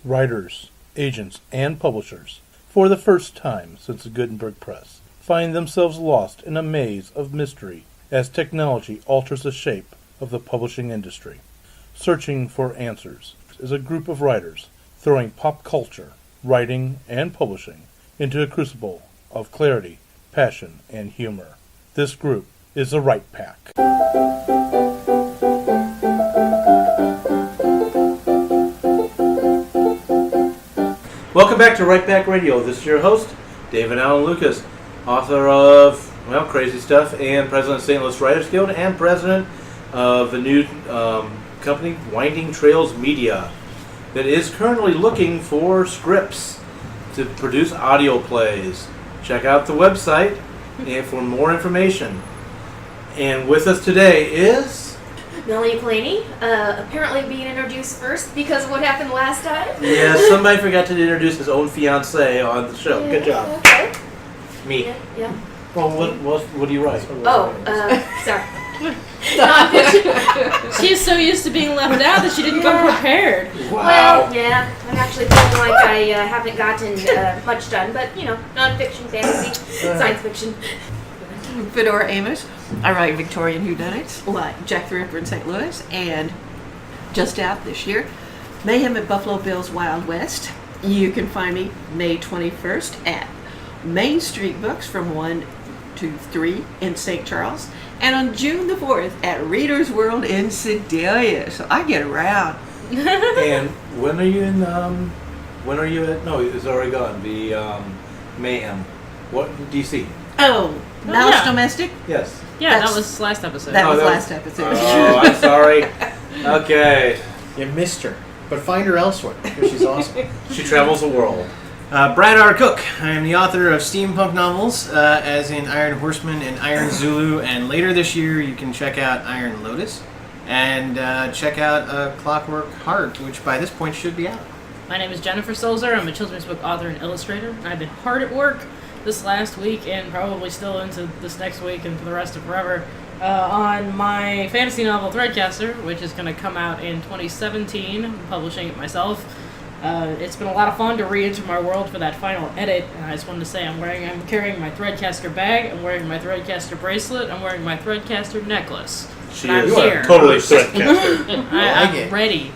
Writers, agents, and publishers, for the first time since the Gutenberg Press, find themselves lost in a maze of mystery as technology alters the shape of the publishing industry. Searching for Answers is a group of writers throwing pop culture, writing, and publishing into a crucible of clarity, passion, and humor. This group is the Right Pack. Welcome back to Right Back Radio. This is your host, David Allen Lucas, author of, Crazy Stuff, and president of St. Louis Writers Guild, and president of the new company, Winding Trails Media, that is currently looking for scripts to produce audio plays. Check out the website and for more information. And with us today is... Melanie Planey, apparently being introduced first because of what happened last time. Yeah, somebody forgot to introduce his own fiancée on the show. Good job. Okay. Me. Yeah. Well, what do you write? Sorry. Nonfiction. She's so used to being left out that she didn't come prepared. Wow. Well, yeah, I'm actually feeling like I haven't gotten much done, but, nonfiction, fantasy, science fiction. Fedora Amos. I write Victorian whodunits like Jack the Ripper in St. Louis, and just out this year, Mayhem at Buffalo Bill's Wild West. You can find me May 21st at Main Street Books from 1 to 3 in St. Charles, and on June the 4th at Reader's World in Sedalia. So I get around. And when are you in? When are you at? No, it's already gone. The Mayhem. What DC? Oh, Mouse yeah. Domestic? Yes. Yeah, that was last episode. That was last episode. Oh, I'm sorry. Okay. You missed her, but find her elsewhere because she's awesome. She travels the world. Brad R. Cook. I am the author of steampunk novels, as in Iron Horseman and Iron Zulu, and later this year you can check out Iron Lotus and check out Clockwork Heart, which by this point should be out. My name is Jennifer Sulzer. I'm a children's book author and illustrator. I've been hard at work this last week and probably still into this next week and for the rest of forever on my fantasy novel Threadcaster, which is going to come out in 2017. I'm publishing it myself. It's been a lot of fun to re-enter my world for that final edit. And I just wanted to say I'm carrying my Threadcaster bag, I'm wearing my Threadcaster bracelet, I'm wearing my Threadcaster necklace. She I'm is here. totally Threadcaster. I'm ready.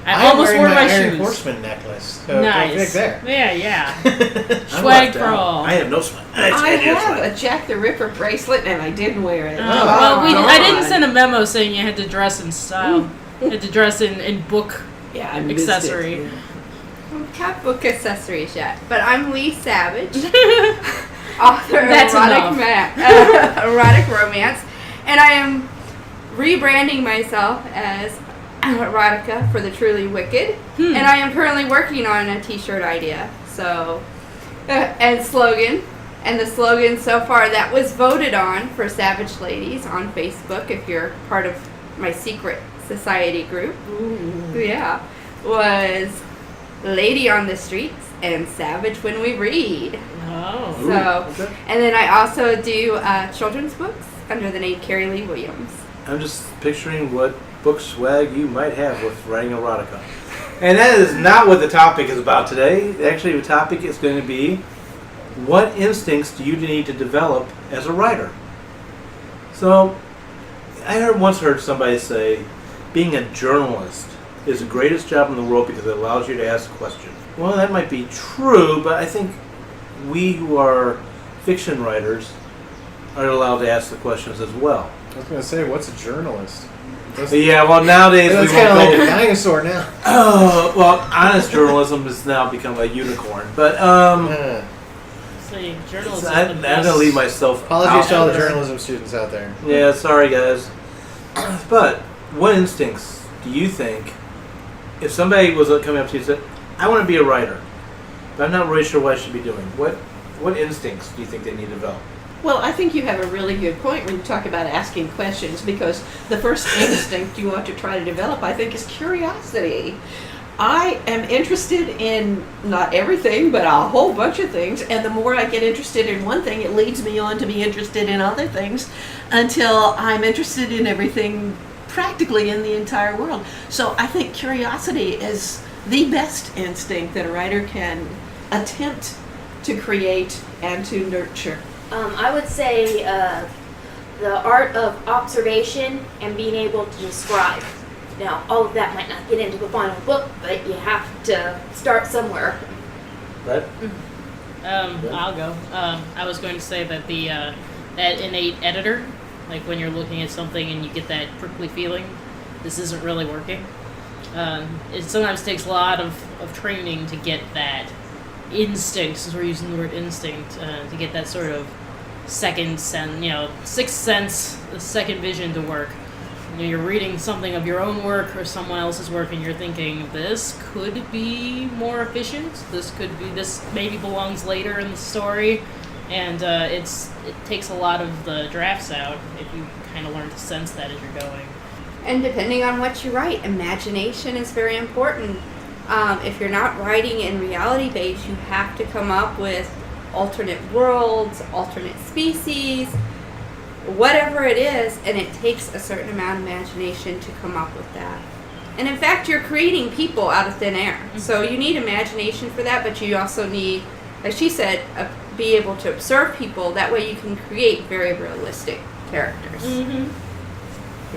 I I'm almost wearing wore my my Iron shoes. Horseman necklace. So Nice. Right there. Yeah. I'm Swag left for out. all. I have no swag. I have a Jack the Ripper bracelet, and I didn't wear it. I didn't send a memo saying you had to dress in style. You had to dress in book I missed accessory. it. I don't have book accessories yet, but I'm Lee Savage, author of That's erotic romance, and I am rebranding myself as erotica for the truly wicked, and I am currently working on a t-shirt idea, and slogan, and the slogan so far that was voted on for Savage Ladies on Facebook, if you're part of my secret society group, was Lady on the Streets and Savage When We Read. Oh. So, and then I also do children's books under the name Carrie Lee Williams. I'm just picturing what book swag you might have with writing erotica. And that is not what the topic is about today. Actually, the topic is going to be, what instincts do you need to develop as a writer? So, I once heard somebody say, being a journalist is the greatest job in the world because it allows you to ask questions. Well, that might be true, but I think we who are fiction writers are allowed to ask the questions as well. I was going to say, what's a journalist? Yeah, well, nowadays It's we kind of won't like go... a dinosaur now. Oh, well, honest journalism has now become a unicorn. But, See, journalism. I'm going to leave myself Apologies out to all the there. journalism students out there. Yeah, sorry, guys. But, what instincts do you think, if somebody was coming up to you and said, I want to be a writer, but I'm not really sure what I should be doing, what instincts do you think they need to develop? Well, I think you have a really good point when you talk about asking questions, because the first instinct you want to try to develop, I think, is curiosity. I am interested in not everything, but a whole bunch of things, and the more I get interested in one thing, it leads me on to be interested in other things until I'm interested in everything practically in the entire world. So I think curiosity is the best instinct that a writer can attempt to create and to nurture? I would say the art of observation and being able to describe. Now, all of that might not get into the final book, but you have to start somewhere. Right? I'll go. I was going to say that that innate editor, like when you're looking at something and you get that prickly feeling, this isn't really working. It sometimes takes a lot of training to get that instinct, since we're using the word instinct, to get that sort of second sense, sixth sense, the second vision to work. You're reading something of your own work or someone else's work and you're thinking, this could be more efficient, this maybe belongs later in the story, and it takes a lot of the drafts out if you kind of learn to sense that as you're going. And depending on what you write, imagination is very important. If you're not writing in reality base, you have to come up with alternate worlds, alternate species, whatever it is, and it takes a certain amount of imagination to come up with that. And in fact, you're creating people out of thin air. So you need imagination for that, but you also need, as she said, be able to observe people. That way you can create very realistic characters. And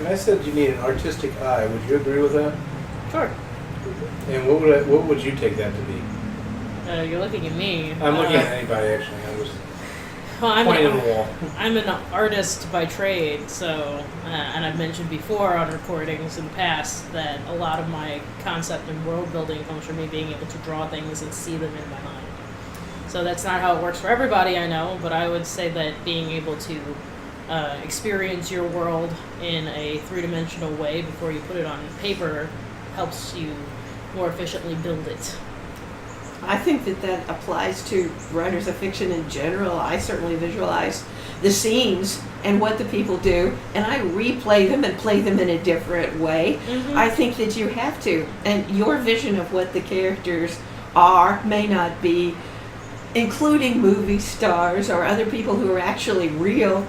I said you need an artistic eye. Would you agree with that? Sure. And what would you take that to be? You're looking at me. I'm looking at anybody, actually. I was Well, pointing at the wall. I'm an artist by trade, so, and I've mentioned before on recordings in the past that a lot of my concept and world building comes from me being able to draw things and see them in my mind. So that's not how it works for everybody, I know, but I would say that being able to experience your world in a three-dimensional way before you put it on paper helps you more efficiently build it. I think that applies to writers of fiction in general. I certainly visualize the scenes and what the people do, and I replay them and play them in a different way. I think that you have to, and your vision of what the characters are may not be, including movie stars or other people who are actually real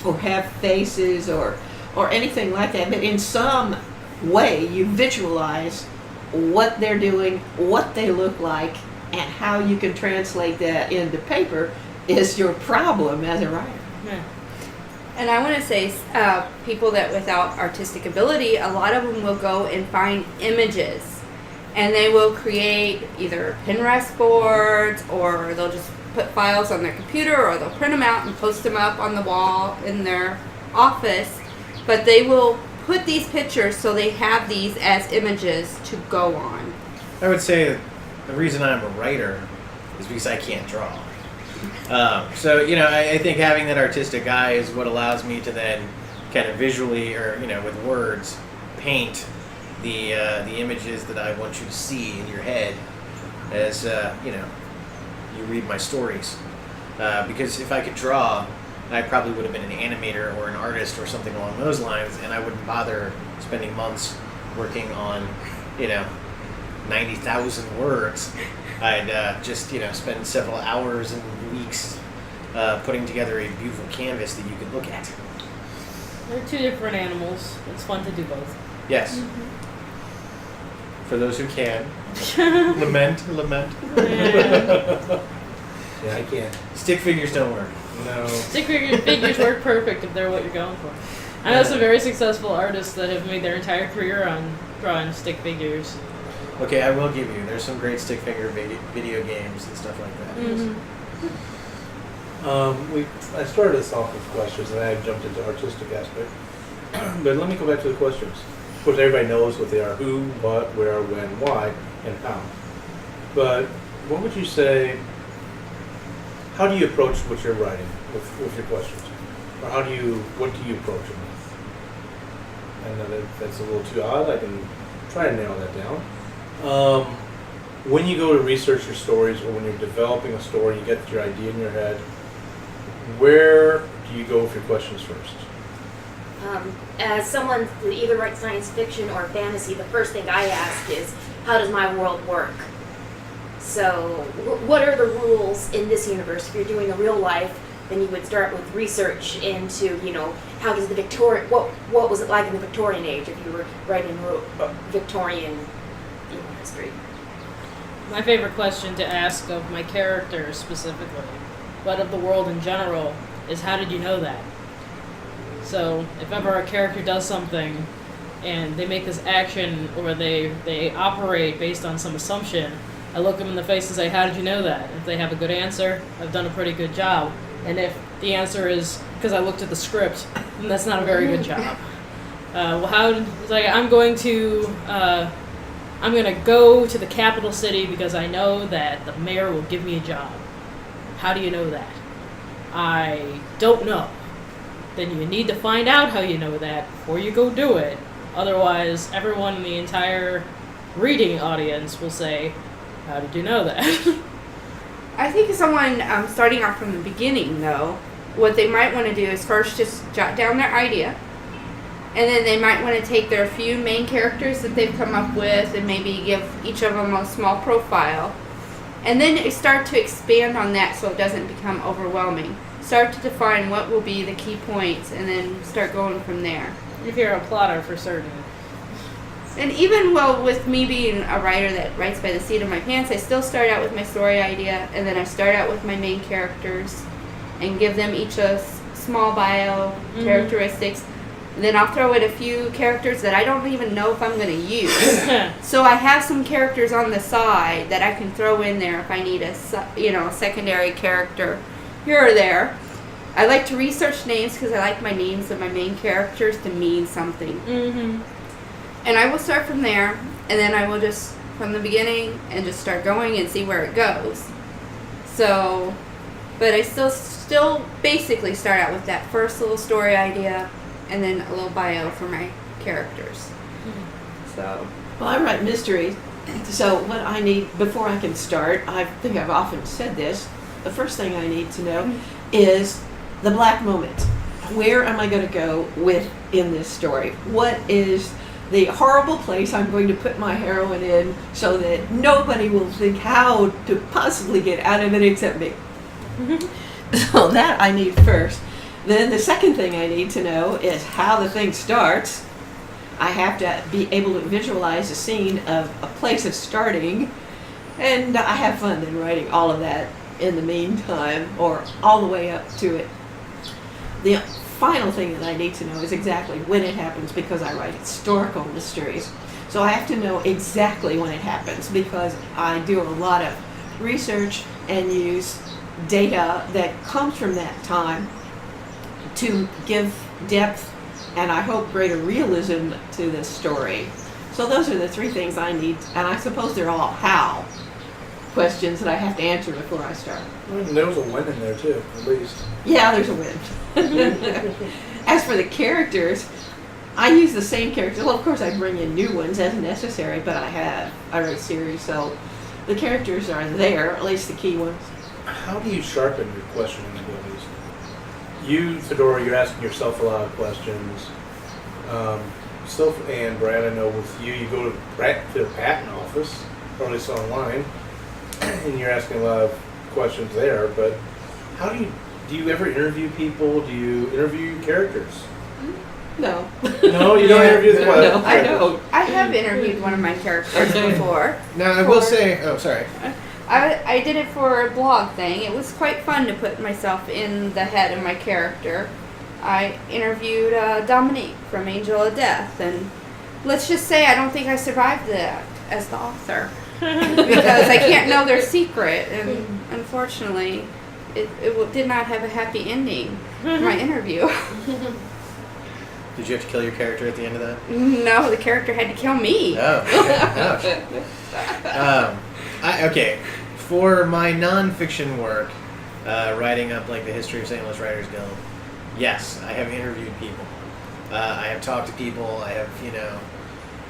or have faces or anything like that, but in some way you visualize what they're doing, what they look like, and how you can translate that into paper is your problem as a writer. Yeah. And I want to say, people that without artistic ability, a lot of them will go and find images, and they will create either Pinterest boards, or they'll just put files on their computer, or they'll print them out and post them up on the wall in their office. But they will put these pictures so they have these as images to go on. I would say that the reason I'm a writer is because I can't draw. So, I think having that artistic eye is what allows me to then kind of visually, or, with words, paint the images that I want you to see in your head as, you read my stories. Because if I could draw, I probably would have been an animator or an artist or something along those lines, and I wouldn't bother spending months working on, 90,000 words. I'd just, spend several hours and weeks putting together a beautiful canvas that you could look at. They're two different animals. It's fun to do both. Yes. For those who can. Lament. Yeah, I can't. Stick figures don't work. No. Stick figures work perfect if they're what you're going for. I know some very successful artists that have made their entire career on drawing stick figures. Okay, I will give you. There's some great stick figure video games and stuff like that. I started us off with questions, and I jumped into artistic aspect. But let me go back to the questions. Of course, everybody knows what they are: who, what, where, when, why, and how. But what would you say? How do you approach what you're writing with your questions, or what do you approach them with? I know that's a little too odd. I can try to nail that down. When you go to research your stories, or when you're developing a story, you get your idea in your head, where do you go with your questions first? As someone who either writes science fiction or fantasy, the first thing I ask is, how does my world work? So, what are the rules in this universe? If you're doing a real life, then you would start with research into, how does what was it like in the Victorian age if you were writing Victorian history? my favorite question to ask of my characters specifically, but of the world in general, is how did you know that? So if ever a character does something and they make this action or they operate based on some assumption, I look them in the face and say, how did you know that? If they have a good answer, I've done a pretty good job. And if the answer is because I looked at the script, then that's not a very good job. I'm going to go to the capital city because I know that the mayor will give me a job. How do you know that? I don't know. Then you need to find out how you know that before you go do it. Otherwise, everyone in the entire reading audience will say, how did you know that? I think someone starting off from the beginning, though, what they might want to do is first just jot down their idea. And then they might want to take their few main characters that they've come up with and maybe give each of them a small profile. And then start to expand on that so it doesn't become overwhelming. Start to define what will be the key points and then start going from there. If you're a plotter for certain. And even with me being a writer that writes by the seat of my pants, I still start out with my story idea and then I start out with my main characters and give them each a small bio, characteristics. Then I'll throw in a few characters that I don't even know if I'm going to use. So I have some characters on the side that I can throw in there if I need a secondary character here or there. I like to research names because I like my names of my main characters to mean something. Mm-hmm. And I will start from there, and then I will just, from the beginning, and just start going and see where it goes. So, but I still basically start out with that first little story idea, and then a little bio for my characters. So. Well, I write mysteries, so what I need, before I can start, I think I've often said this, the first thing I need to know is the black moment. Where am I going to go in this story? What is the horrible place I'm going to put my heroine in so that nobody will think how to possibly get out of it except me? So that I need first. Then the second thing I need to know is how the thing starts. I have to be able to visualize a scene of a place of starting, and I have fun in writing all of that in the meantime, or all the way up to it. The final thing that I need to know is exactly when it happens, because I write historical mysteries. So I have to know exactly when it happens because I do a lot of research and use data that comes from that time to give depth and I hope greater realism to this story. So those are the three things I need, and I suppose they're all how questions that I have to answer before I start. There was a win in there too, at least. Yeah, there's a win. As for the characters, I use the same characters. Well, of course, I bring in new ones as necessary, but I write series, so the characters are there, at least the key ones. How do you sharpen your questioning abilities? You, Fedora, you're asking yourself a lot of questions. And Brad, I know with you, you go to the patent office, or at least online, and you're asking a lot of questions there. But how do you ever interview people? Do you interview your characters? No. No, you don't interview the characters. No, I don't. I have interviewed one of my characters before. Now, I will say, oh, sorry. I did it for a blog thing. It was quite fun to put myself in the head of my character. I interviewed Dominique from Angel of Death, and let's just say I don't think I survived that as the author because I can't know their secret, and unfortunately, it did not have a happy ending. My interview. Did you have to kill your character at the end of that? No, the character had to kill me. Oh, okay. Ouch. Okay, for my nonfiction work, writing up like the history of St. Louis Writers Guild, yes, I have interviewed people. I have talked to people. I have,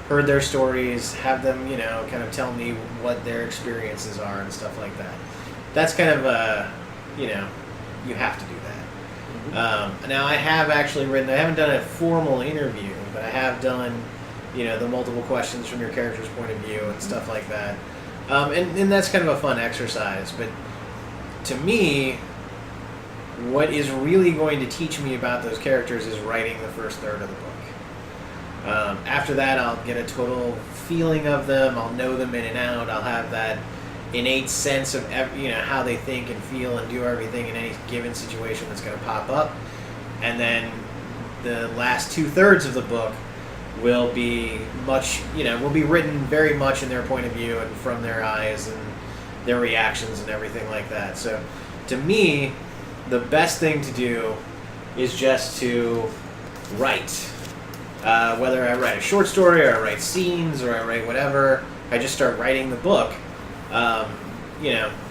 heard their stories, have them, kind of tell me what their experiences are and stuff like that. That's kind of, you have to do that. Now, I have actually written, I haven't done a formal interview, but I have done, the multiple questions from your character's point of view and stuff like that. And that's kind of a fun exercise. But to me, what is really going to teach me about those characters is writing the first third of the book. After that, I'll get a total feeling of them. I'll know them in and out. I'll have that, innate sense of how they think and feel and do everything in any given situation that's going to pop up, and then the last 2/3 of the book will be will be written very much in their point of view and from their eyes and their reactions and everything like that. So to me, the best thing to do is just to write. Whether I write a short story or I write scenes or I write whatever, I just start writing the book.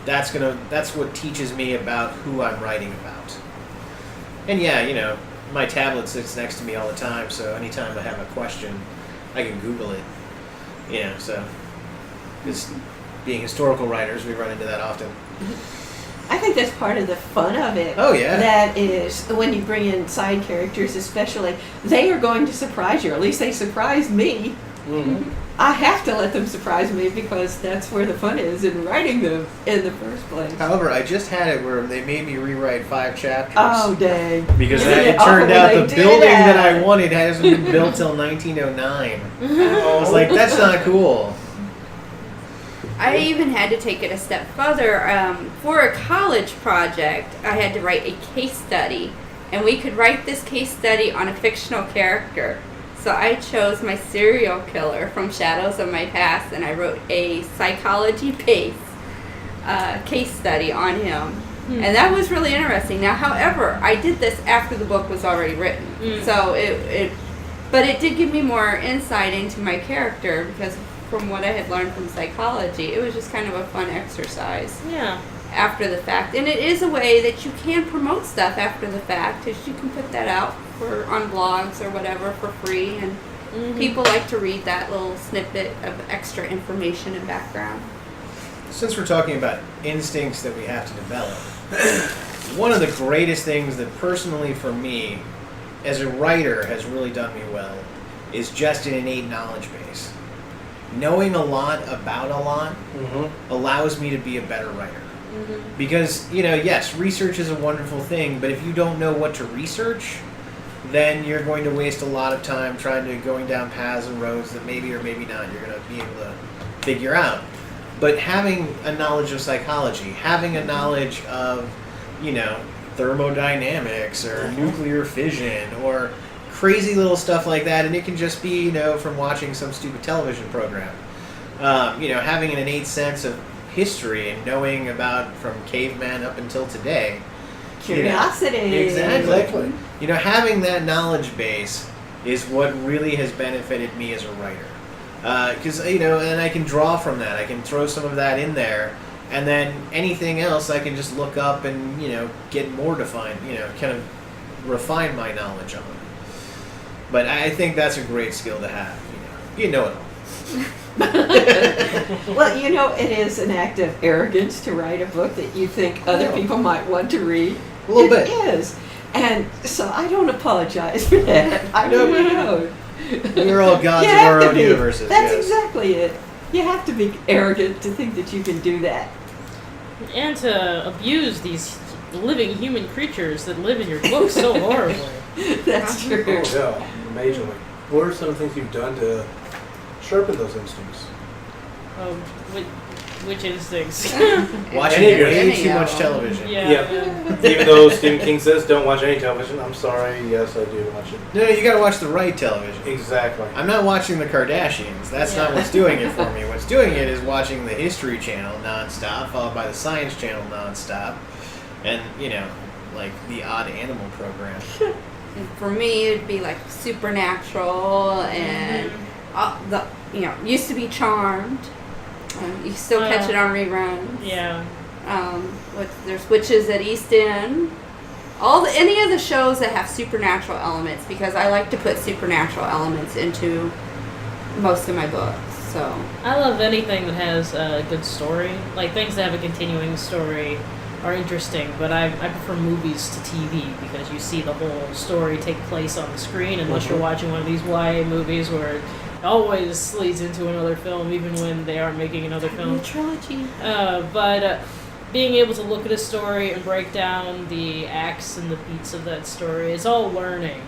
That's what teaches me about who I'm writing about. And yeah, my tablet sits next to me all the time, so anytime I have a question, I can Google it. So just being historical writers, we run into that often. I think that's part of the fun of it. Oh, yeah. That is, when you bring in side characters especially, they are going to surprise you. At least they surprised me. Mm-hmm. I have to let them surprise me because that's where the fun is in writing them in the first place. However, I just had it where they made me rewrite 5 chapters. Oh, dang. Because Isn't it it turned awful out when the they do building that that? I wanted hasn't been built till 1909. I was like, that's not cool. I even had to take it a step further. For a college project, I had to write a case study, and we could write this case study on a fictional character. So I chose my serial killer from Shadows of My Past, and I wrote a psychology-based case study on him. And that was really interesting. Now, however, I did this after the book was already written. So but it did give me more insight into my character because from what I had learned from psychology, it was just kind of a fun exercise. Yeah. After the fact. And it is a way that you can promote stuff after the fact, is you can put that out on blogs or whatever for free, and people like to read that little snippet of extra information and background. Since we're talking about instincts that we have to develop, one of the greatest things that personally for me, as a writer, has really done me well is just an innate knowledge base. Knowing a lot about a lot allows me to be a better writer. Because, yes, research is a wonderful thing, but if you don't know what to research, then you're going to waste a lot of time going down paths and roads that maybe or maybe not you're going to be able to figure out. But having a knowledge of psychology, having a knowledge of, thermodynamics or nuclear fission or crazy little stuff like that, and it can just be, from watching some stupid television program. Having an innate sense of history and knowing about from caveman up until today. Curiosity. Exactly. Having that knowledge base is what really has benefited me as a writer. Because, and I can draw from that. I can throw some of that in there. And then anything else I can just look up and, get more defined, kind of refine my knowledge on. But I think that's a great skill to have. You know it all. Well, it is an act of arrogance to write a book that you think other people might want to read. A little bit. It is. And so I don't apologize for that. I really don't. We're all gods You of have our to own be. universes. That's yes. exactly it. You have to be arrogant to think that you can do that. And to abuse these living human creatures that live in your book so horribly. That's true. Oh, yeah, amazingly. What are some things you've done to sharpen those instincts? Which instincts? Watching Any- way any too of much them. television. Yeah. Even though Stephen King says don't watch any television, I'm sorry, yes, I do watch it. No, you gotta watch the right television. Exactly. I'm not watching the Kardashians. That's not what's doing it for me. What's doing it is watching the History Channel nonstop, followed by the Science Channel nonstop, and, like the odd animal program. And for me, it'd be like Supernatural and used to be Charmed. You still catch it on reruns. Yeah. There's Witches at East End. Any of the shows that have supernatural elements, because I like to put supernatural elements into most of my books. So I love anything that has a good story. Like things that have a continuing story are interesting, but I prefer movies to TV because you see the whole story take place on the screen, unless you're watching one of these YA movies where it always leads into another film, even when they aren't making another film. Trilogy. But being able to look at a story and break down the acts and the beats of that story, it's all learning.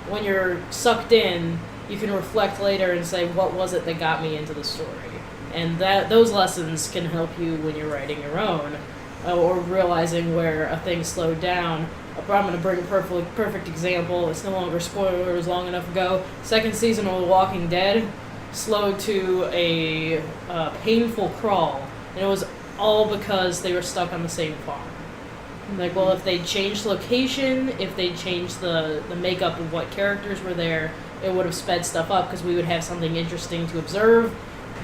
When you're sucked in, you can reflect later and say, what was it that got me into the story? and those lessons can help you when you're writing your own, or realizing where a thing slowed down. I'm going to bring a perfect example. It's no longer spoilers long enough ago. Second season of The Walking Dead slowed to a painful crawl, and it was all because they were stuck on the same farm. Like, well, if they changed location, if they changed the makeup of what characters were there, it would have sped stuff up because we would have something interesting to observe.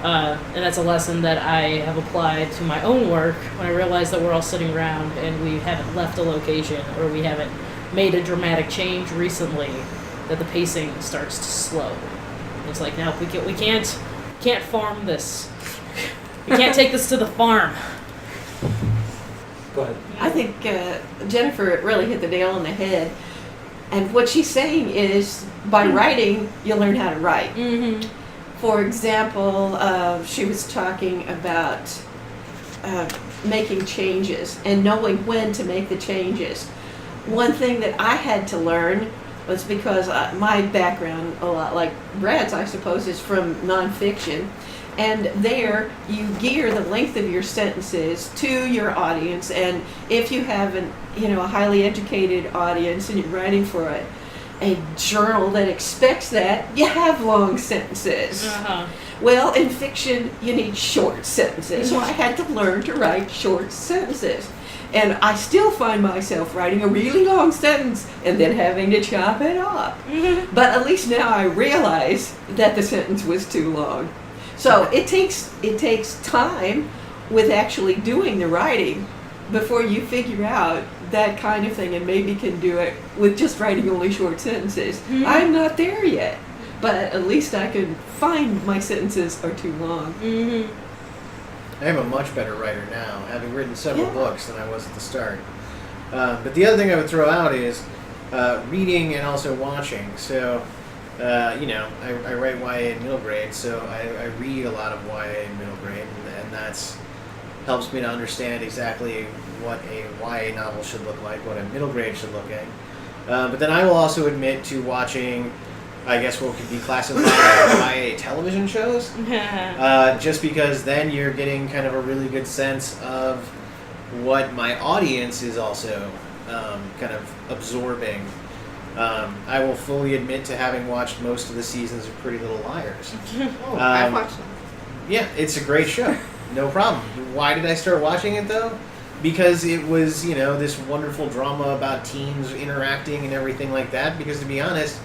And that's a lesson that I have applied to my own work when I realize that we're all sitting around and we haven't left a location or we haven't made a dramatic change recently, that the pacing starts to slow. It's like, no, we can't farm this. We can't take this to the farm. Go ahead. I think Jennifer really hit the nail on the head. And what she's saying is, by writing, you learn how to write. Mm-hmm. For example, she was talking about making changes and knowing when to make the changes. One thing that I had to learn was because my background, a lot like Brad's, I suppose, is from nonfiction. And there, you gear the length of your sentences to your audience. And if you have a highly educated audience and you're writing for a journal that expects that, you have long sentences. Uh-huh. Well, in fiction, you need short sentences. So I had to learn to write short sentences. And I still find myself writing a really long sentence and then having to chop it up. Mm-hmm. But at least now I realize that the sentence was too long. So it takes time with actually doing the writing before you figure out that kind of thing, and maybe can do it with just writing only short sentences. Mm-hmm. I'm not there yet, but at least I can find my sentences are too long. Mm-hmm. I am a much better writer now, having written several Yeah. books than I was at the start. But the other thing I would throw out is reading and also watching. So, I write YA in middle grade, so I read a lot of YA in middle grade, and that's helps me to understand exactly what a YA novel should look like, what a middle grade should look like. But then I will also admit to watching, I guess, what could be classified as YA television shows, just because then you're getting kind of a really good sense of what my audience is also kind of absorbing. I will fully admit to having watched most of the seasons of Pretty Little Liars. I've watched them. Yeah, it's a great show. No problem. Why did I start watching it, though? Because it was, this wonderful drama about teens interacting and everything like that. Because, to be honest,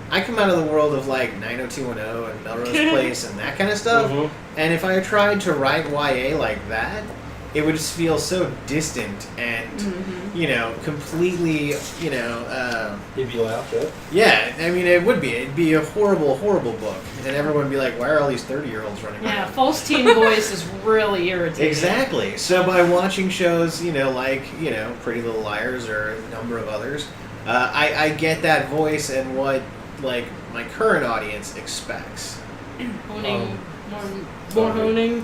I come out of the world of, 90210 and Melrose Place and that kind of stuff. Mm-hmm. And if I tried to write YA like that, it would just feel so distant and, completely, You'd be laughed at. Yeah, I mean, it would be. It'd be a horrible, horrible book. And everyone would be like, why are all these 30-year-olds running Yeah, around? false teen voice is really irritating. Exactly. So by watching shows, Pretty Little Liars or a number of others, I get that voice and what, my current audience expects. Honing, more honing,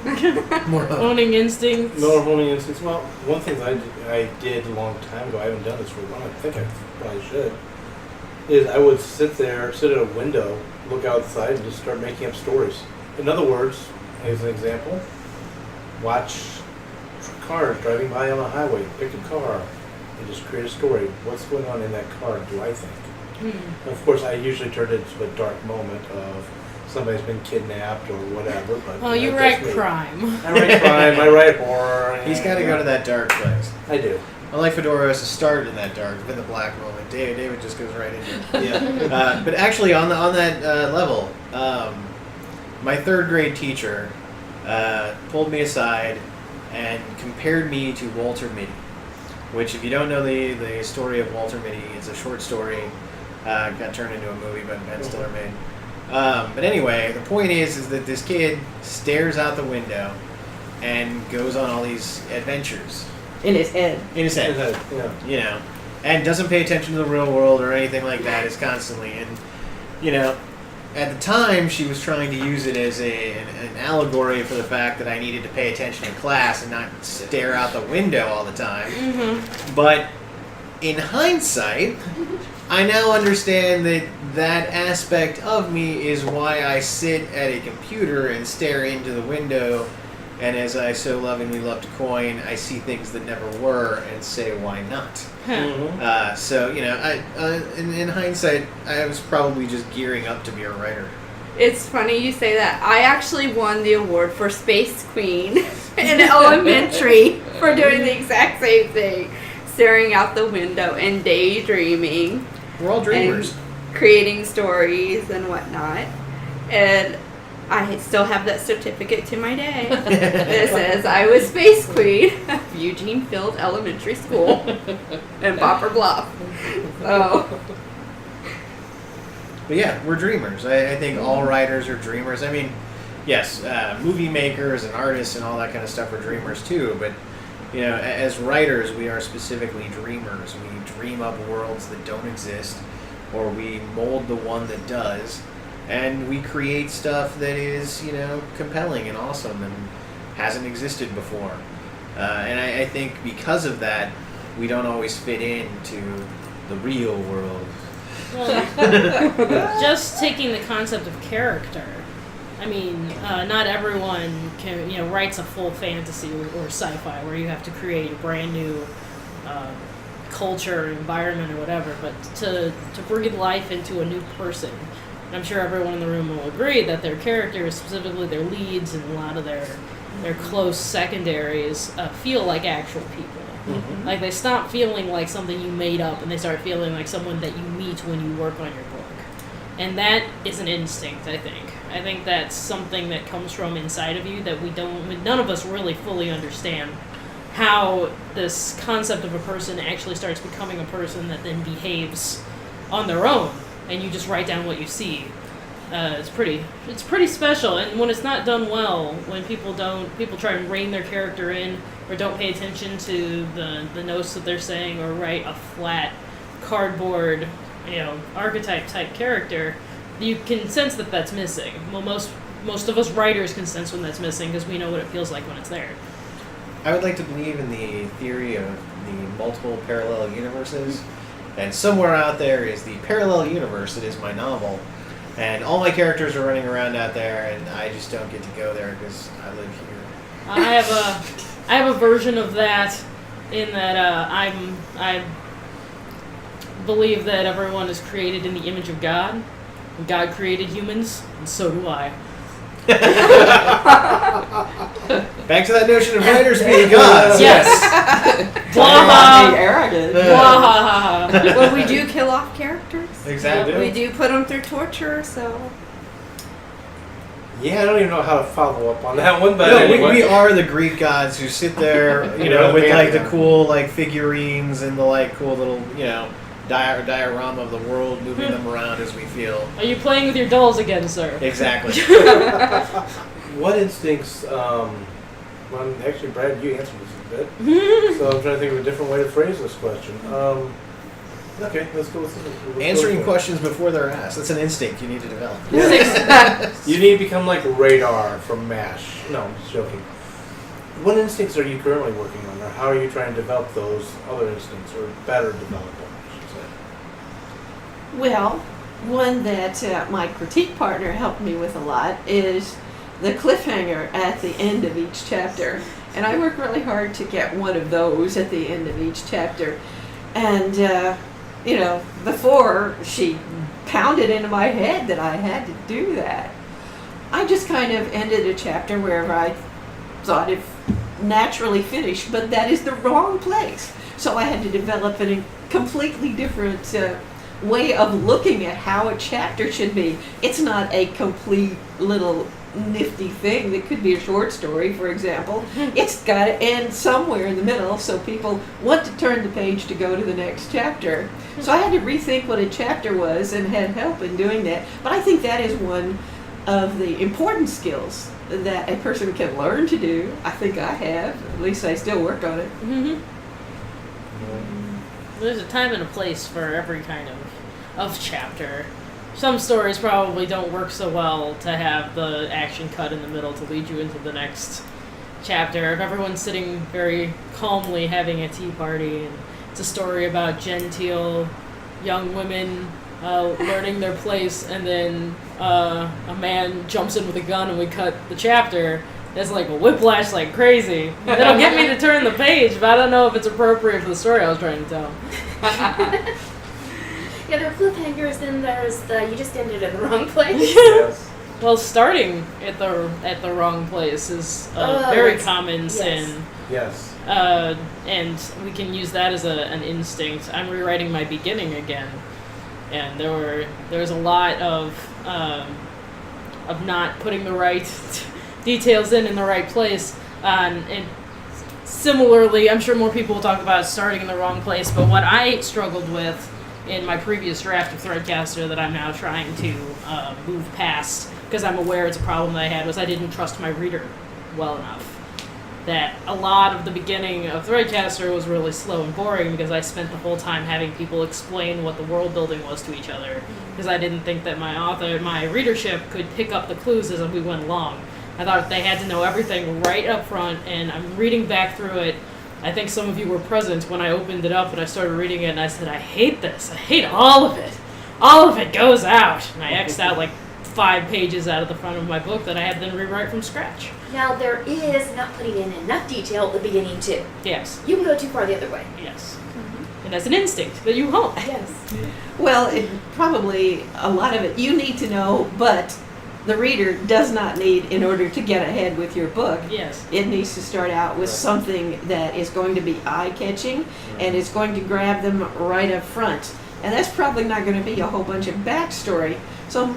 More honing instincts. No honing instincts. Well, one thing I did a long time ago, I haven't done this for a long, I think I probably should, is I would sit at a window, look outside, and just start making up stories. In other words, as an example, watch cars driving by on a highway, pick a car, and just create a story. What's going on in that car, do I think? And of course, I usually turn it into a dark moment of somebody's been kidnapped or whatever. But Well, you that's write me. crime. I write crime. I write horror. He's got to go to that dark place. I do. Unlike Fedora has to start in that dark, in the black moment. David just goes right into it. Yeah. But actually, on that level, my third grade teacher pulled me aside and compared me to Walter Mitty. Which, if you don't know the story of Walter Mitty, it's a short story. Got turned into a movie, but Ben Stiller made. But anyway, the point is that this kid stares out the window and goes on all these adventures. In his head. In his head. Yeah. And doesn't pay attention to the real world or anything like that. It's constantly. And, at the time, she was trying to use it as an allegory for the fact that I needed to pay attention in class and not stare out the window all the time. Mm-hmm. But in hindsight, I now understand that that aspect of me is why I sit at a computer and stare into the window, and as I so lovingly love to coin, I see things that never were and say, why not? Mm-hmm. So, in hindsight, I was probably just gearing up to be a writer. It's funny you say that. I actually won the award for Space Queen in elementary for doing the exact same thing. Staring out the window and daydreaming. We're all dreamers. And creating stories and whatnot. And I still have that certificate to my day. It says I was Space Queen of Eugene Field Elementary School in Popper Bluff. So, But yeah, we're dreamers. I think all writers are dreamers. I mean, yes, movie makers and artists and all that kind of stuff are dreamers too, but as writers, we are specifically dreamers. We dream up worlds that don't exist, or we mold the one that does, and we create stuff that is, compelling and awesome and hasn't existed before. And I think because of that, we don't always fit into the real world. Well, just taking the concept of character. I mean, not everyone can, writes a full fantasy or sci-fi where you have to create a brand new culture, environment, or whatever. But to breathe life into a new person, and I'm sure everyone in the room will agree that their characters, specifically their leads and a lot of their close secondaries, feel like actual people. Mm-hmm. Like they stop feeling like something you made up, and they start feeling like someone that you meet when you work on your book. And that is an instinct, I think. I think that's something that comes from inside of you that none of us really fully understand how this concept of a person actually starts becoming a person that then behaves on their own, and you just write down what you see. It's pretty special, and when it's not done well, when people try and rein their character in, or don't pay attention to the notes that they're saying, or write a flat cardboard, archetype type character, you can sense that that's missing. Well, most of us writers can sense when that's missing because we know what it feels like when it's there. I would like to believe in the theory of the multiple parallel universes, and somewhere out there is the parallel universe that is my novel, and all my characters are running around out there, and I just don't get to go there because I live here. I have a version of that in that I believe that everyone is created in the image of God. And God created humans, and so do I. Back to that notion of writers being gods. Yes. Arrogant. well, we do kill off characters. Exactly. We do put them through torture, so. Yeah, I don't even know how to follow up on that one, but No, anyway. we are the Greek gods who sit there, with like the cool figurines and the cool little, diorama of the world, moving them around as we feel. Are you playing with your dolls again, sir? Exactly. What instincts, actually, Brad, you answered this a bit, so I'm trying to think of a different way to phrase this question. Okay, let's go with this. Answering questions before they're asked. That's an instinct you need to develop. You need to become like Radar from MASH. No, I'm just joking. What instincts are you currently working on, or how are you trying to develop those other instincts, or better develop them, I should say? Well, one that my critique partner helped me with a lot is the cliffhanger at the end of each chapter. And I work really hard to get one of those at the end of each chapter. And, before she pounded into my head that I had to do that, I just kind of ended a chapter wherever I thought it naturally finished, but that is the wrong place. So I had to develop a completely different way of looking at how a chapter should be. It's not a complete little nifty thing that could be a short story, for example. It's got to end somewhere in the middle so people want to turn the page to go to the next chapter. So I had to rethink what a chapter was and had help in doing that. But I think that is one of the important skills that a person can learn to do. I think I have. At least I still work on it. Mm-hmm. There's a time and a place for every kind of chapter. Some stories probably don't work so well to have the action cut in the middle to lead you into the next chapter. If everyone's sitting very calmly having a tea party, and it's a story about genteel young women learning their place, and then a man jumps in with a gun and we cut the chapter. It's like a whiplash like crazy. It'll get me to turn the page, but I don't know if it's appropriate for the story I was trying to tell. Yeah, there are cliffhangers, then there's the you just ended in the wrong place. Yes. Well, starting at the wrong place is a very common sin. Yes. And we can use that as an instinct. I'm rewriting my beginning again, and there was a lot of not putting the right details in the right place. And similarly, I'm sure more people will talk about starting in the wrong place. But what I struggled with in my previous draft of Threadcaster that I'm now trying to move past, because I'm aware it's a problem that I had, was I didn't trust my reader well enough. That a lot of the beginning of Threadcaster was really slow and boring because I spent the whole time having people explain what the world building was to each other, because I didn't think that my readership could pick up the clues as we went along. I thought they had to know everything right up front, and I'm reading back through it. I think some of you were present when I opened it up and I started reading it, and I said, I hate this. I hate all of it. All of it goes out. And I X'd out like 5 pages out of the front of my book that I had to then rewrite from scratch. Now, there is not putting in enough detail at the beginning, too. Yes. You can go too far the other way. Yes. And that's an instinct that you hone. Yes. Well, probably a lot of it you need to know, but the reader does not need in order to get ahead with your book. Yes. It needs to start out with something that is going to be eye-catching and is going to grab them right up front. And that's probably not going to be a whole bunch of backstory. So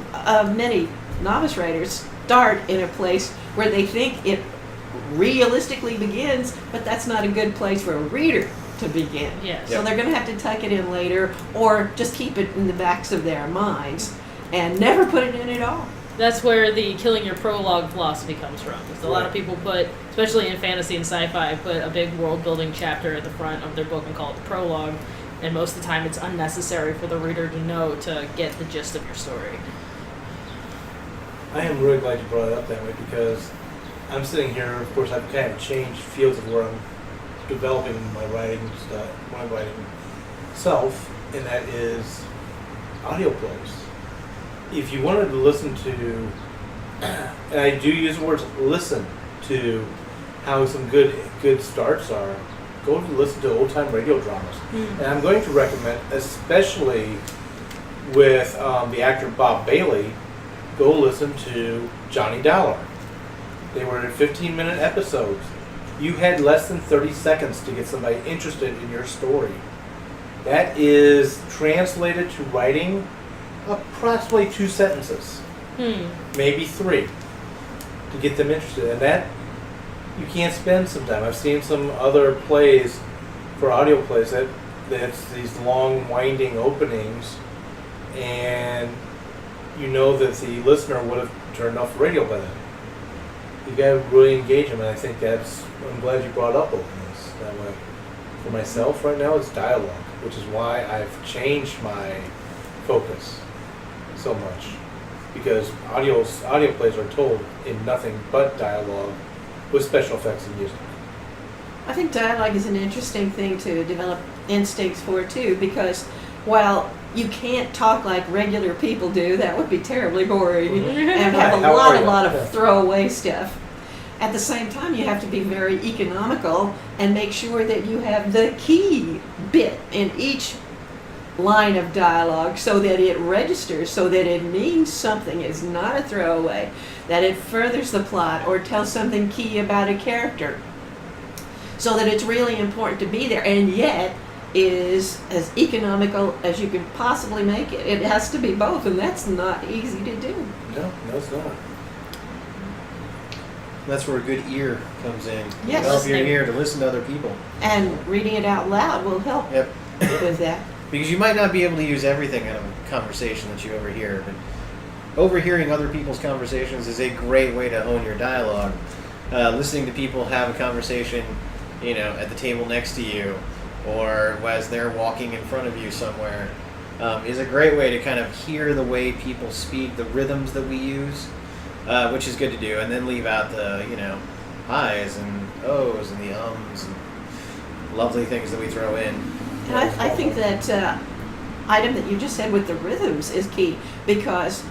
many novice writers start in a place where they think it realistically begins, but that's not a good place for a reader to begin. Yes. So they're going to have to tuck it in later, or just keep it in the backs of their minds and never put it in at all. That's where the killing your prologue philosophy comes from. Because a lot of people put, especially in fantasy and sci-fi, put a big world-building chapter at the front of their book and call it the prologue. And most of the time it's unnecessary for the reader to know to get the gist of your story. I am really glad you brought it up that way, because I'm sitting here, of course, I've kind of changed fields of where I'm developing my writing stuff, my writing self, and that is audio plays. If you wanted to listen to, and I do use the words listen to how some good starts are, go to listen to old-time radio dramas. And I'm going to recommend, especially with the actor Bob Bailey, go listen to Johnny Dollar. They were 15-minute episodes. You had less than 30 seconds to get somebody interested in your story. That is translated to writing approximately 2 sentences, maybe 3, to get them interested. And that you can't spend some time. I've seen some other plays for audio plays that's these long, winding openings, and you know that the listener would have turned off the radio by then. You got to really engage them, and I think I'm glad you brought up openness that way. For myself right now, it's dialogue, which is why I've changed my focus so much, because audio plays are told in nothing but dialogue with special effects and music. I think dialogue is an interesting thing to develop instincts for too, because while you can't talk like regular people do, that would be terribly boring and have a lot of throwaway stuff. At the same time, you have to be very economical and make sure that you have the key bit in each line of dialogue so that it registers, so that it means something, is not a throwaway, that it furthers the plot or tells something key about a character, so that it's really important to be there, and yet is as economical as you can possibly make it. It has to be both, and that's not easy to do. No, it's not. That's where a good ear comes in. Yes. Develop your ear to listen to other people. And reading it out loud will help Yep. with that. Because you might not be able to use everything in a conversation that you overhear, but overhearing other people's conversations is a great way to hone your dialogue. Listening to people have a conversation, at the table next to you, or as they're walking in front of you somewhere, is a great way to kind of hear the way people speak, the rhythms that we use, which is good to do, and then leave out the, highs and ohs and the ums and lovely things that we throw in. And I think that item that you just said with the rhythms is key, because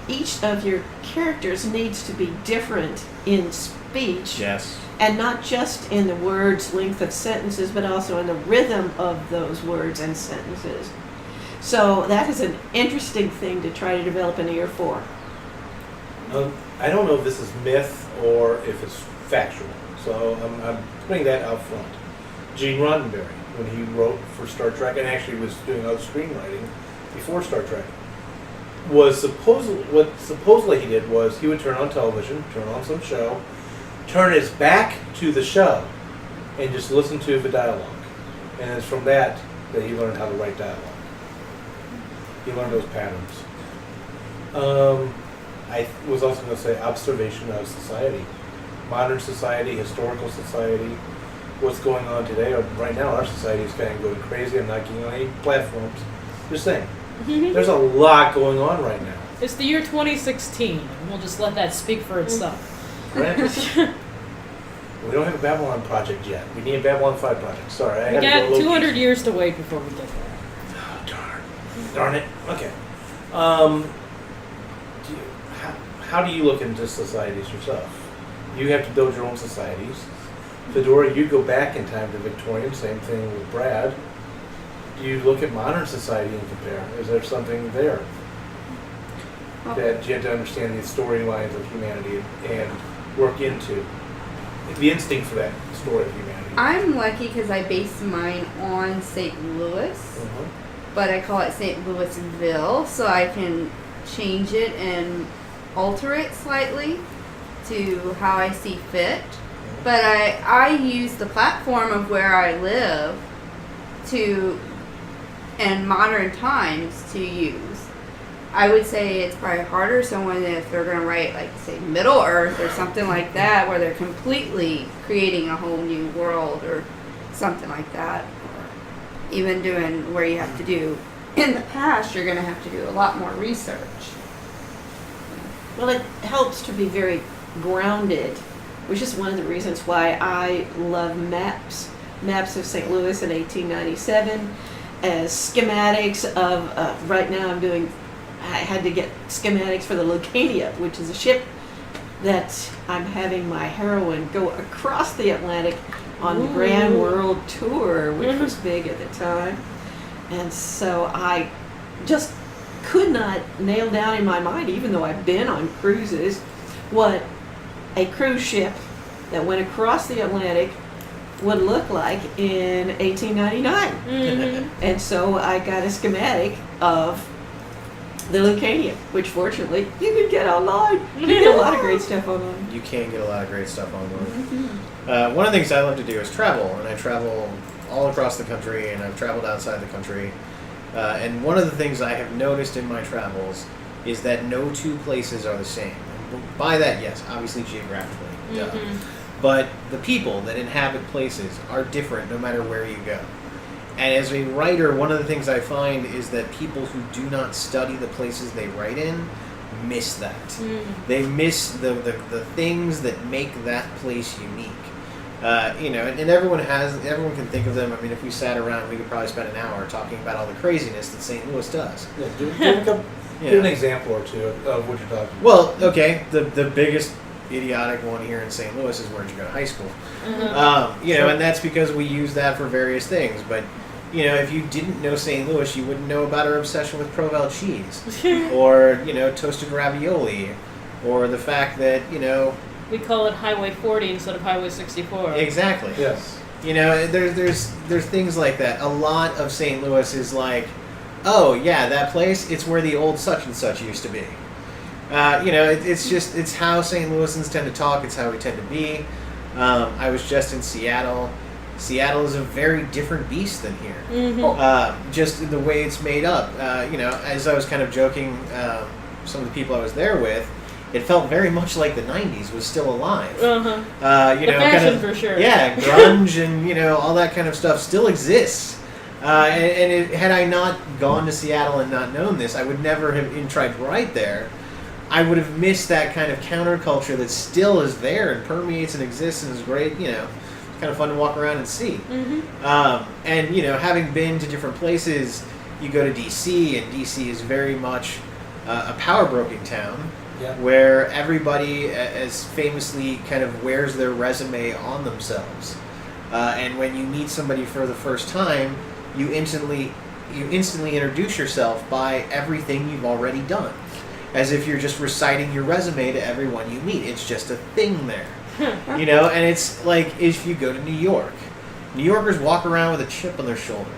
each of your characters needs to be different in speech, Yes. and not just in the words, length of sentences, but also in the rhythm of those words and sentences. So that is an interesting thing to try to develop an ear for. I don't know if this is myth or if it's factual, so I'm putting that out front. Gene Roddenberry, when he wrote for Star Trek, and actually was doing other screenwriting before Star Trek, was supposedly he did was he would turn on television, turn on some show, turn his back to the show, and just listen to the dialogue. And it's from that he learned how to write dialogue. He learned those patterns. I was also going to say observation of society, modern society, historical society, what's going on today. Right now, our society is kind of going crazy. I'm not getting on any platforms. Just saying, there's a lot going on right now. It's the year 2016. We'll just let that speak for itself. Granted, we don't have a Babylon project yet. We need a Babylon 5 project. Sorry, I We had to got go low 200 key. years to wait before we get there. Oh, darn it. Okay. How do you look into societies yourself? You have to build your own societies. Fedora, you go back in time to Victorian, same thing with Brad. Do you look at modern society and compare? Is there something there that you have to understand the storylines of humanity and work into the instinct for that story of humanity? I'm lucky because I base mine on St. Louis, but I call it St. Louisville, so I can change it and alter it slightly to how I see fit. But I use the platform of where I live and modern times to use. I would say it's probably harder someone if they're going to write, like, say, Middle Earth or something like that, where they're completely creating a whole new world or something like that. Or even doing where you have to do, in the past, you're going to have to do a lot more research. Well, it helps to be very grounded, which is one of the reasons why I love maps. Maps of St. Louis in 1897 as schematics of, right now I had to get schematics for the Lucania, which is a ship that I'm having my heroine go across the Atlantic on the Grand World Tour, which was big at the time. And so I just could not nail down in my mind, even though I've been on cruises, what a cruise ship that went across the Atlantic would look like in 1899. And so I got a schematic of the Lucania, which fortunately you can get online. You can get a lot of great stuff online. You can get a lot of great stuff online. One of the things I love to do is travel, and I travel all across the country, and I've traveled outside the country. And one of the things I have noticed in my travels is that no two places are the same. And by that, yes, obviously geographically, duh. But the people that inhabit places are different no matter where you go. And as a writer, one of the things I find is that people who do not study the places they write in miss that. They miss the things that make that place unique. And everyone can think of them. I mean, if we sat around, we could probably spend an hour talking about all the craziness that St. Louis does. Yeah, give an example or two of what you're talking about. Well, okay, the biggest idiotic one here in St. Louis is where'd you go to high school? And that's because we use that for various things. But if you didn't know St. Louis, you wouldn't know about our obsession with Provel cheese, or toasted ravioli, or the fact that We call it Highway 40 instead of Highway 64. Exactly. Yes. There's things like that. A lot of St. Louis is like, oh yeah, that place. It's where the old such and such used to be. It's how St. Louisans tend to talk. It's how we tend to be. I was just in Seattle. Seattle is a very different beast than here. Just in the way it's made up. As I was kind of joking, some of the people I was there with, it felt very much like the 90s was still alive. The fashion for sure. Yeah, grunge and all that kind of stuff still exists. Had I not gone to Seattle and not known this, I would never have even tried to write there. I would have missed that kind of counterculture that still is there and permeates and exists and is great. It's kind of fun to walk around and see. Having been to different places, you go to DC, and DC is very much a power broking town. Yeah. Where everybody, as famously, kind of wears their resume on themselves, and when you meet somebody for the first time, you instantly introduce yourself by everything you've already done, as if you're just reciting your resume to everyone you meet. It's just a thing there, you know. And it's like if you go to New York, New Yorkers walk around with a chip on their shoulder.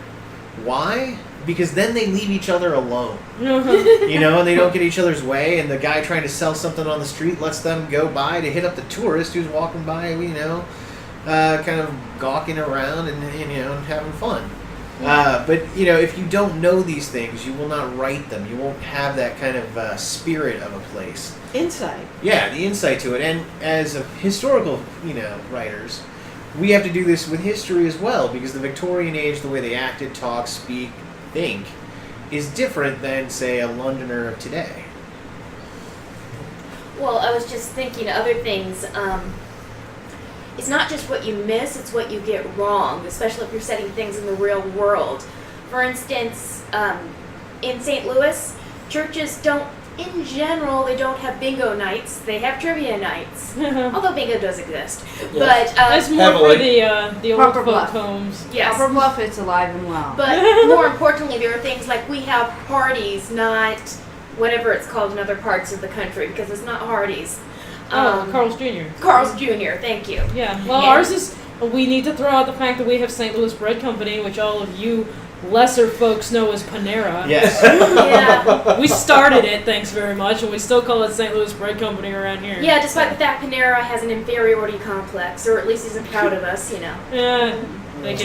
Why? Because then they leave each other alone, you know, and they don't get each other's way, and the guy trying to sell something on the street lets them go by to hit up the tourist who's walking by, you know, kind of gawking around and, you know, and having fun. But, you know, if you don't know these things, you will not write them. You won't have that kind of spirit of a place. Insight. Yeah, the insight to it. And as a historical, you know, writers, we have to do this with history as well, because the Victorian age, the way they acted, talk, speak, think, is different than, say, a Londoner of today. Well, I was just thinking other things. It's not just what you miss, it's what you get wrong, especially if you're setting things in the real world. For instance, in St. Louis, churches don't, in general, they don't have bingo nights. They have trivia nights. Although bingo does exist. Yes. But, That's more for the old Proper folk bluff. homes. yes. Upper Bluff, it's alive and well. But more importantly, there are things like we have parties, not whatever it's called in other parts of the country, because it's not Hardee's. Carl's Jr. Carl's Jr., thank you. Yeah, well, Yeah. ours is. We need to throw out the fact that we have St. Louis Bread Company, which all of you lesser folks know as Panera. Yes. Yeah. We started it, thanks very much, and we still call it St. Louis Bread Company around here. Yeah, despite the fact Panera has an inferiority complex, or at least isn't proud of us, you know. Yeah, they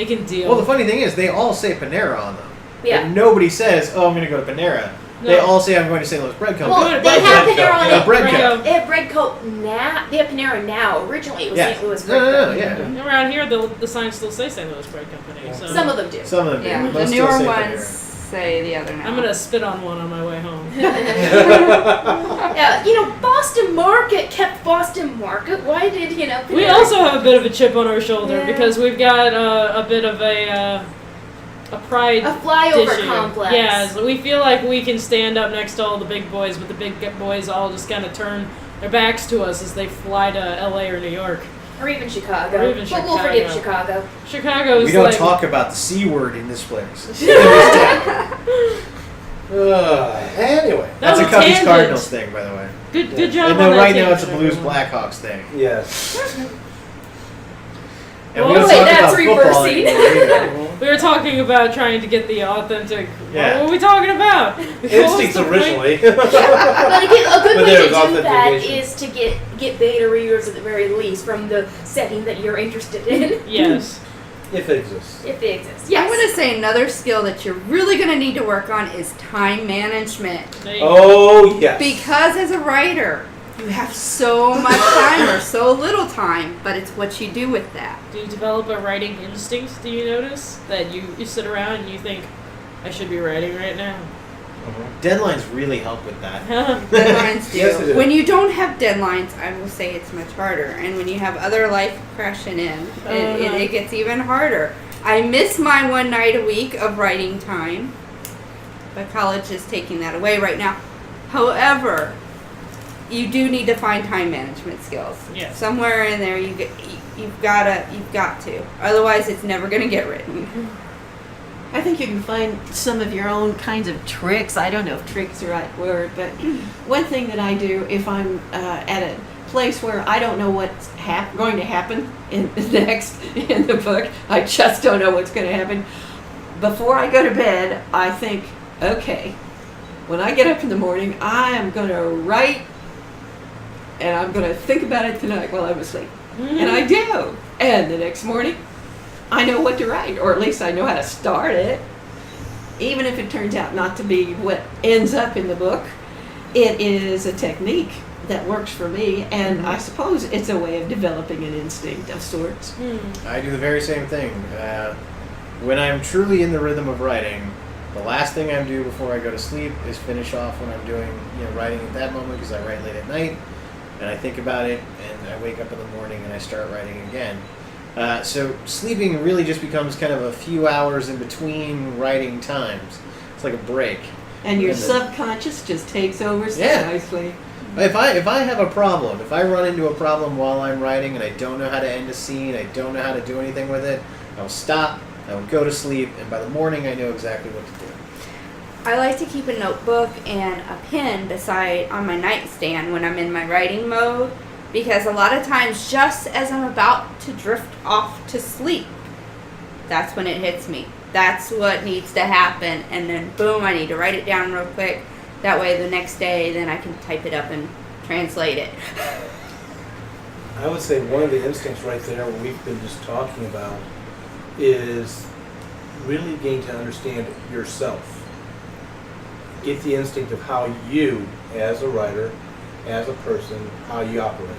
can deal. Well, the funny thing is, they all say Panera on them. Yeah. But nobody says, "Oh, I'm going to go to Panera." No. They all say, "I'm going to St. Louis Bread Company." Well, Good, they Bread have Co. Panera on Yeah, it. Bread Co. They have Bread Co. now. They have Panera now. Originally, it was Yeah. St. Louis No, Bread no, Company. yeah. Around here, the signs still say St. Louis Bread Company. So Some of them do. Some of them do. Yeah, the Most newer still say ones Panera. say the other now. I'm gonna spit on one on my way home. Yeah, you know, Boston Market kept Boston Market. Why did, you know, We Panera- also have a bit of a chip on our shoulder Yeah. because we've got a bit of a pride a flyover issue. complex. Yeah, so we feel like we can stand up next to all the big boys, but the big boys all just kind of turn their backs to us as they fly to LA or New York. Or even Chicago. Or even But we'll forgive Chicago. Chicago. Chicago's We don't like, talk about the C word in this place. Anyway. That's a was Cubbies tangent. Cardinals thing, by the way. Good job. And on then that right now it's a tangent, Blues everyone. Blackhawks thing. Yes. And Well, we don't wait, talk that's about football reversing. anymore either. We were talking about trying to get the authentic. Yeah. What were we talking about? What was Instincts the point? originally. But again, a good But way there to was do that authentication. is to get beta readers at the very least from the setting that you're interested in, Yes. If it exists. if they exist. I'm going to say another skill that you're really going to need to work on is time management. There you go. Oh, yes. Because as a writer, you have so much time or so little time, but it's what you do with that. Do you develop a writing instinct? Do you notice that you sit around and you think, I should be writing right now? Deadlines really help with that. Deadlines do. Yes, it is. When you don't have deadlines, I will say it's much harder. And when you have other life crashing in, it gets even harder. I miss my one night a week of writing time, but college is taking that away right now. However, you do need to find time management skills. Yes. Somewhere in there, you've got to. Otherwise, it's never going to get written. I think you can find some of your own kinds of tricks. I don't know if trick's the right word, but one thing that I do if I'm at a place where I don't know what's going to happen next in the book, I just don't know what's going to happen. Before I go to bed, I think, okay, when I get up in the morning, I am going to write, and I'm going to think about it tonight while I'm asleep. And I do. And the next morning, I know what to write, or at least I know how to start it. Even if it turns out not to be what ends up in the book, it is a technique that works for me, and I suppose it's a way of developing an instinct of sorts. I do the very same thing. When I'm truly in the rhythm of writing, the last thing I do before I go to sleep is finish off what I'm doing, writing at that moment, because I write late at night, and I think about it, and I wake up in the morning and I start writing again. So sleeping really just becomes kind of a few hours in between writing times. It's like a break. And your And then- subconscious just takes over so Yeah. nicely. If I have a problem, if I run into a problem while I'm writing and I don't know how to end a scene, I don't know how to do anything with it, I'll stop, I will go to sleep, and by the morning I know exactly what to do. I like to keep a notebook and a pen beside on my nightstand when I'm in my writing mode, because a lot of times just as I'm about to drift off to sleep, that's when it hits me. That's what needs to happen, and then boom, I need to write it down real quick. That way the next day then I can type it up and translate it. I would say one of the instincts right there, what we've been just talking about, is really getting to understand yourself. Get the instinct of how you, as a writer, as a person, how you operate.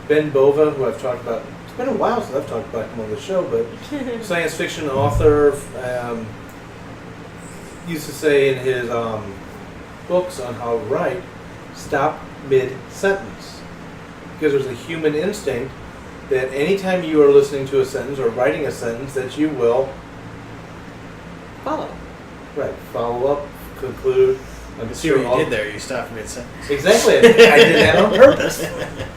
Ben Bova, who I've talked about, it's been a while since I've talked about him on the show, but science fiction author, used to say in his books on how to write, stop mid-sentence. Because there's a human instinct that anytime you are listening to a sentence or writing a sentence that you will Follow. follow up, conclude. See what you did there, you stopped mid-sentence. Exactly. I did that on purpose.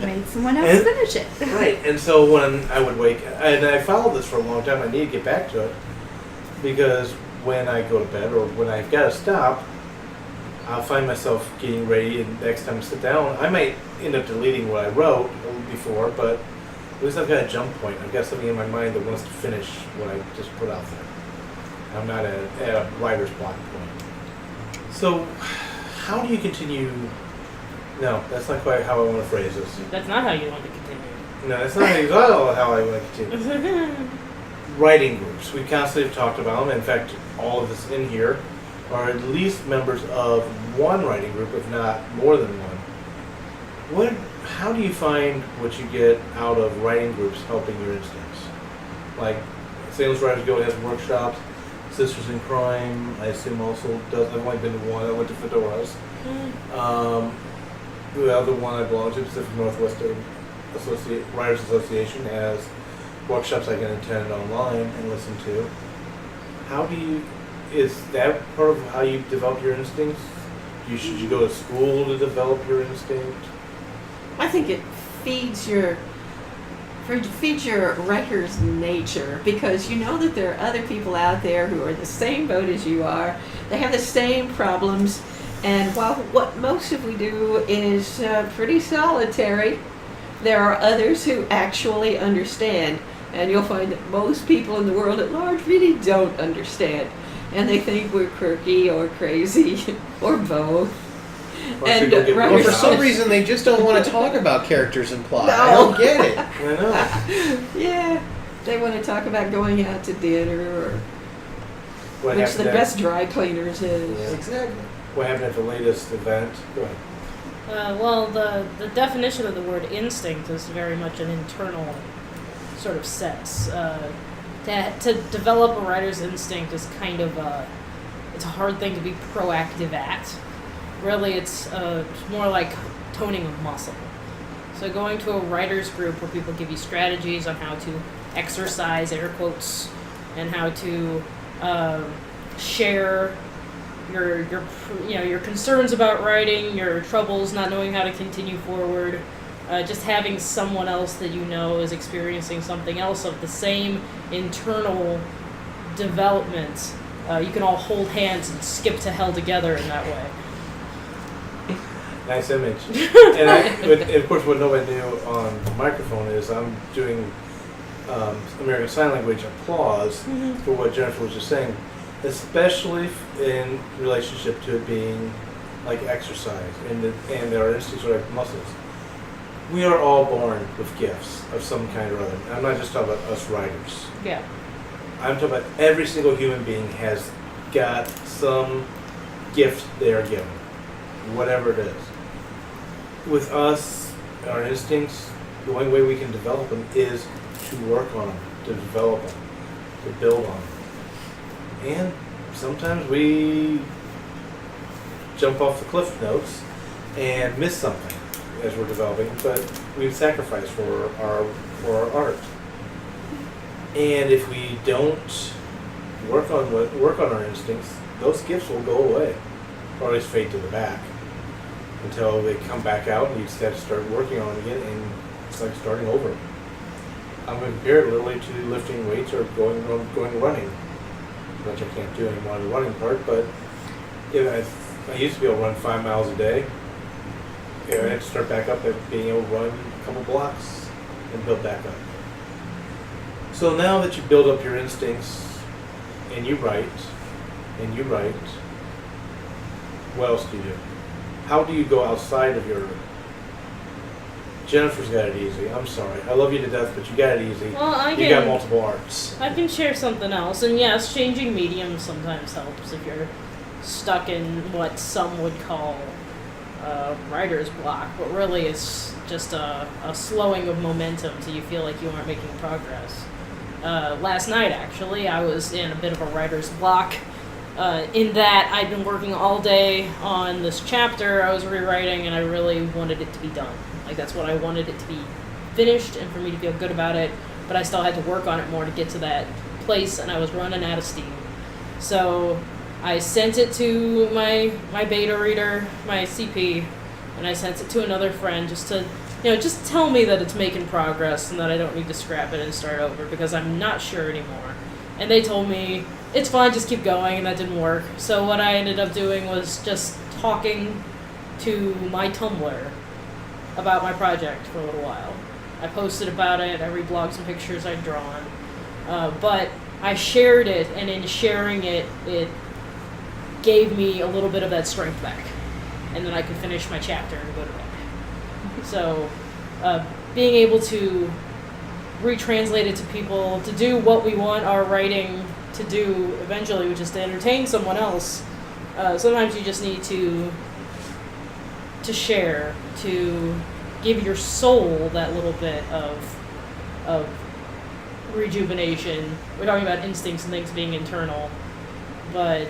Made someone else And- finish it. Right. And so when I would wake, and I followed this for a long time, I need to get back to it, because when I go to bed or when I've got to stop, I'll find myself getting ready, and next time I sit down, I might end up deleting what I wrote before, but at least I've got a jump point. I've got something in my mind that wants to finish what I just put out there. I'm not at a writer's block point. So, how do you continue? No, that's not quite how I want to phrase this. That's not how you want to continue. No, that's not at all how I want to continue. Writing groups. We constantly have talked about them. In fact, all of us in here are at least members of one writing group, if not more than one. How do you find what you get out of writing groups helping your instincts? Like, Salem's Writers Guild has workshops. Sisters in Crime, I assume also does. I've only been to one. I went to Fedora's. The other one I belong to, Pacific Northwest Writers Association, has workshops I can attend online and listen to. Is that part of how you develop your instincts? Should you go to school to develop your instinct? I think it feeds your writer's nature, because you know that there are other people out there who are the same boat as you are. They have the same problems, and while what most of we do is pretty solitary, there are others who actually understand, and you'll find that most people in the world at large really don't understand, and they think we're quirky or crazy or both. And Well, Well, for some jobs. reason, they just don't want to talk about characters and plot. I No. don't get it. I know. Yeah, they want to talk about going out to dinner or What which happened the at- best dry cleaners is. Yeah. Exactly. What happened at the latest event? Go ahead. Well, the definition of the word instinct is very much an internal sort of sense. To develop a writer's instinct is kind of it's a hard thing to be proactive at. Really, it's more like toning a muscle. So going to a writer's group where people give you strategies on how to exercise, air quotes, and how to share your concerns about writing, your troubles not knowing how to continue forward, just having someone else that you know is experiencing something else of the same internal development. You can all hold hands and skip to hell together in that way. Nice image. And of course, what nobody knew on the microphone is I'm doing American Sign Language applause for what Jennifer was just saying, especially in relationship to it being like exercise and our instincts are like muscles. We are all born with gifts of some kind or other. And I'm not just talking about us writers. Yeah. I'm talking about every single human being has got some gift they are given, whatever it is. With us, our instincts, the only way we can develop them is to work on them, to develop them, to build on them. And sometimes we jump off the cliff notes and miss something as we're developing, but we've sacrificed for our art. And if we don't work on our instincts, those gifts will go away, or at least fade to the back, until they come back out and you just have to start working on it again, and it's like starting over. I'm going to compare it literally to lifting weights or going running, which I can't do anymore on the running part, but I used to be able to run 5 miles a day. I had to start back up at being able to run a couple blocks and build back up. So now that you build up your instincts and you write, what else do you do? How do you go outside of your... Jennifer's got it easy. I'm sorry. I love you to death, but you got it easy. Well, you got multiple arts. I can share something else. And yes, changing mediums sometimes helps if you're stuck in what some would call writer's block, but really it's just a slowing of momentum so you feel like you aren't making progress. Last night, actually, I was in a bit of a writer's block in that I'd been working all day on this chapter I was rewriting, and I really wanted it to be done. Like, that's what I wanted it to be finished and for me to feel good about it, but I still had to work on it more to get to that place, and I was running out of steam. So I sent it to my beta reader, my CP, and I sent it to another friend just to, just tell me that it's making progress and that I don't need to scrap it and start over because I'm not sure anymore. And they told me, it's fine, just keep going, and that didn't work. So what I ended up doing was just talking to my Tumblr about my project for a little while. I posted about it, I reblogged some pictures I'd drawn, but I shared it, and in sharing it, it gave me a little bit of that strength back, and then I could finish my chapter and go to bed. So being able to retranslate it to people to do what we want our writing to do eventually, which is to entertain someone else, sometimes you just need to share, to give your soul that little bit of rejuvenation. We're talking about instincts and things being internal, but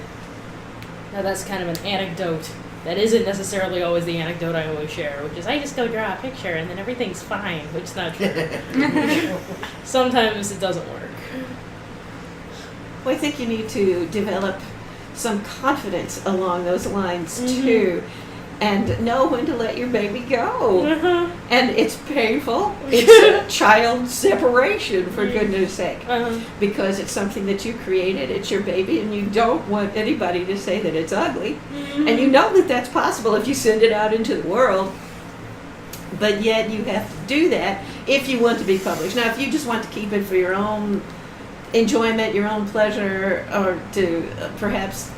now that's kind of an anecdote that isn't necessarily always the anecdote I always share, which is I just go draw a picture and then everything's fine, which is not true. Sometimes it doesn't work. Well, I think you need to develop some confidence along those lines too, and know when to let your baby go. And it's painful. It's a child separation, for goodness sake, because it's something that you created. It's your baby, and you don't want anybody to say that it's ugly. And you know that that's possible if you send it out into the world. But yet you have to do that if you want to be published. Now, if you just want to keep it for your own enjoyment, your own pleasure, or to perhaps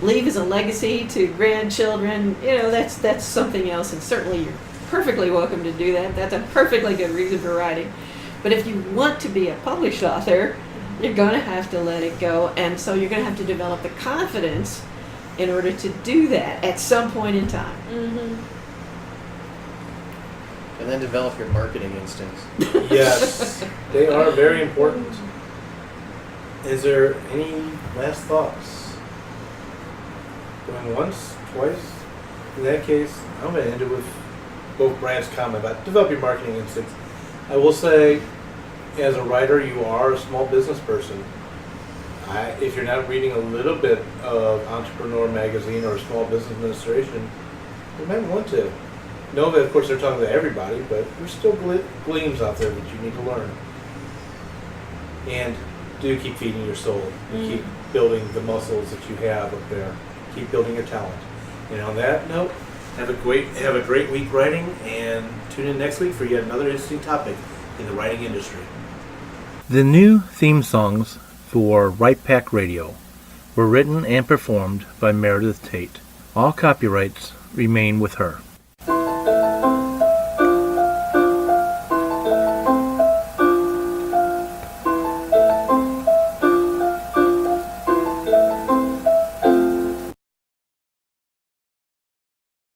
leave as a legacy to grandchildren, that's something else, and certainly you're perfectly welcome to do that. That's a perfectly good reason for writing. But if you want to be a published author, you're going to have to let it go, and so you're going to have to develop the confidence in order to do that at some point in time. And then develop your marketing instincts. Yes, they are very important. Is there any last thoughts? Going once, twice? In that case, I'm going to end it with both Brad's comment about develop your marketing instincts. I will say, as a writer, you are a small business person. If you're not reading a little bit of Entrepreneur Magazine or Small Business Administration, you might want to. Know that, of course, they're talking to everybody, but there's still gleams out there that you need to learn. And do keep feeding your soul. And keep building the muscles that you have up there. Keep building your talent. And on that note, have a great week writing, and tune in next week for yet another interesting topic in the writing industry. The new theme songs for Write Pack Radio were written and performed by Meredith Tate. All copyrights remain with her.